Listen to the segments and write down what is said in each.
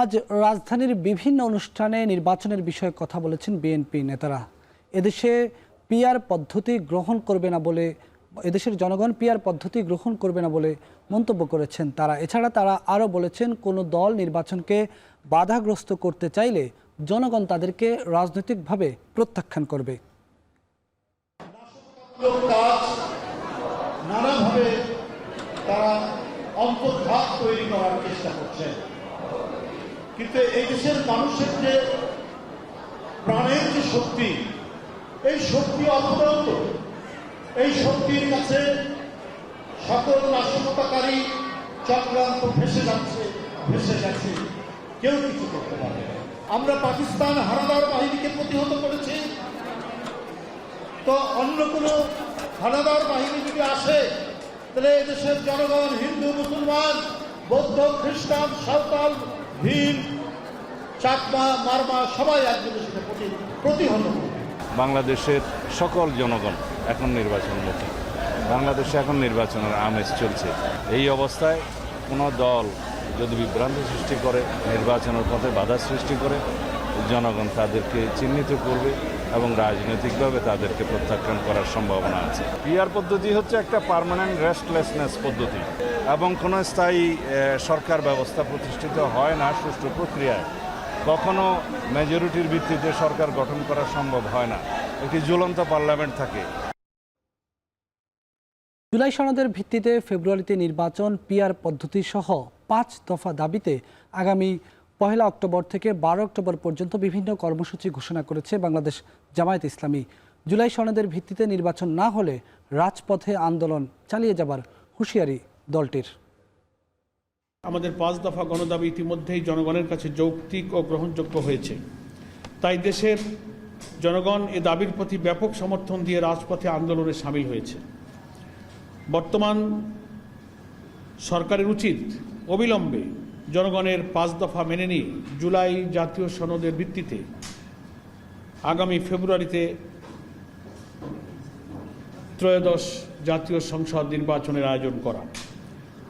আজ রাজধানীর বিভিন্ন অনুষ্ঠানে নির্বাচনের বিষয়ে কথা বলেছেন বিএনপি নেতারা। এদেশের জনগণ পিআর পদ্ধতি গ্রহণ করবে না বলে মন্তব্য করেছেন তারা। এছাড়া তারা আরও বলেছেন, কোনো দল নির্বাচনকে বাধাগ্রস্ত করতে চাইলে জনগণ তাদেরকে রাজনৈতিকভাবে প্রত্যাখ্যান করবে। নানাভাবে তারা অন্তর্ঘাত তৈরি করার চেষ্টা করছেন, কিন্তু এই দেশের মানুষের যে প্রাণের যে শক্তি, এই শক্তি অফুরন্ত। এই শক্তির কাছে সকল নাশকতাকারী চক্রান্ত ভেসে গেছে, কেউ কিছু করতে পারবে না। আমরা পাকিস্তান হানাদার বাহিনীকে প্রতিহত করেছি, তো অন্য কোনো হানাদার বাহিনী যদি আসে তাহলে এদেশের জনগণ, হিন্দু, মুসলমান, বৌদ্ধ, খ্রিস্টান, সাঁওতাল, ভীম, চাকমা, মারমা সবাই একজনের সাথে প্রতিহত করবে। বাংলাদেশের সকল জনগণ এখন নির্বাচনমুখী। বাংলাদেশে এখন নির্বাচনের আমেজ চলছে। এই অবস্থায় কোনো দল যদি বিভ্রান্তি সৃষ্টি করে, নির্বাচনের পথে বাধা সৃষ্টি করে, জনগণ তাদেরকে চিহ্নিত করবে এবং রাজনৈতিকভাবে তাদেরকে প্রত্যাখ্যান করার সম্ভাবনা আছে। পিআর পদ্ধতি হচ্ছে একটা পার্মানেন্ট রেস্টলেসনেস পদ্ধতি এবং কোনো স্থায়ী সরকার ব্যবস্থা প্রতিষ্ঠিত হয় না সুষ্ঠু প্রক্রিয়ায়। কখনো মেজরিটির ভিত্তিতে সরকার গঠন করা সম্ভব হয় না, একটি ঝুলন্ত পার্লামেন্ট থাকে। জুলাই সনদের ভিত্তিতে ফেব্রুয়ারিতে নির্বাচন, পিআর পদ্ধতি সহ 5 দফা দাবিতে আগামী 1 অক্টোবর থেকে 12 অক্টোবর পর্যন্ত বিভিন্ন কর্মসূচি ঘোষণা করেছে বাংলাদেশ জামায়াত ইসলামী। জুলাই সনদের ভিত্তিতে নির্বাচন না হলে রাজপথে আন্দোলন চালিয়ে যাবার হুঁশিয়ারি দলটির। আমাদের 5 দফা গণদাবি ইতিমধ্যেই জনগণের কাছে যৌক্তিক ও গ্রহণযোগ্য হয়েছে, তাই দেশের জনগণ এ দাবির প্রতি ব্যাপক সমর্থন দিয়ে রাজপথে আন্দোলনে সামিল হয়েছে। বর্তমান সরকারের উচিত অবিলম্বে জনগণের 5 দফা মেনে নিয়ে জুলাই জাতীয় সনদের ভিত্তিতে আগামী ফেব্রুয়ারিতে ত্রয়োদশ জাতীয় সংসদ নির্বাচনের আয়োজন করা।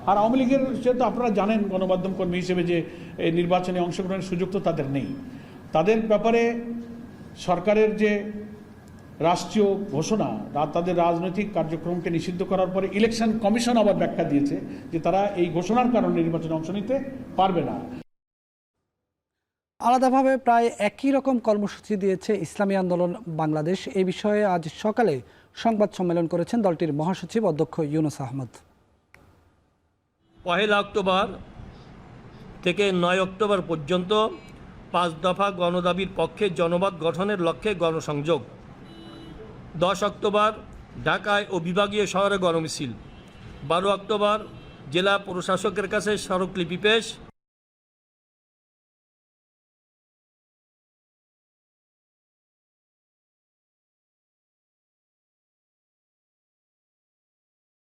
আর আওয়ামী লীগের যেহেতু আপনারা জানেন গণমাধ্যম কর্মী হিসেবে যে এই নির্বাচনে অংশগ্রহণের সুযোগ তো তাদের নেই। তাদের ব্যাপারে সরকারের যে রাষ্ট্রীয় ঘোষণা, তাদের রাজনৈতিক কার্যক্রমকে নিষিদ্ধ করার পরে ইলেকশন কমিশন আবার ব্যাখ্যা দিয়েছে যে তারা এই ঘোষণার কারণে নির্বাচনে অংশ নিতে পারবে না। আলাদাভাবে প্রায় একই রকম কর্মসূচি দিয়েছে ইসলামী আন্দোলন বাংলাদেশ। এই বিষয়ে আজ সকালে সংবাদ সম্মেলন করেছেন দলটির মহাসচিব অধ্যক্ষ ইউনুস আহমদ। 1 অক্টোবর থেকে 9 অক্টোবর পর্যন্ত 5 দফা গণদাবির পক্ষে জনমত গঠনের লক্ষ্যে গণসংযোগ। 10 অক্টোবর ঢাকায় ও বিভাগীয় শহরে গণমিছিল। 12 অক্টোবর জেলা প্রশাসকের কাছে স্মারকলিপি পেশ।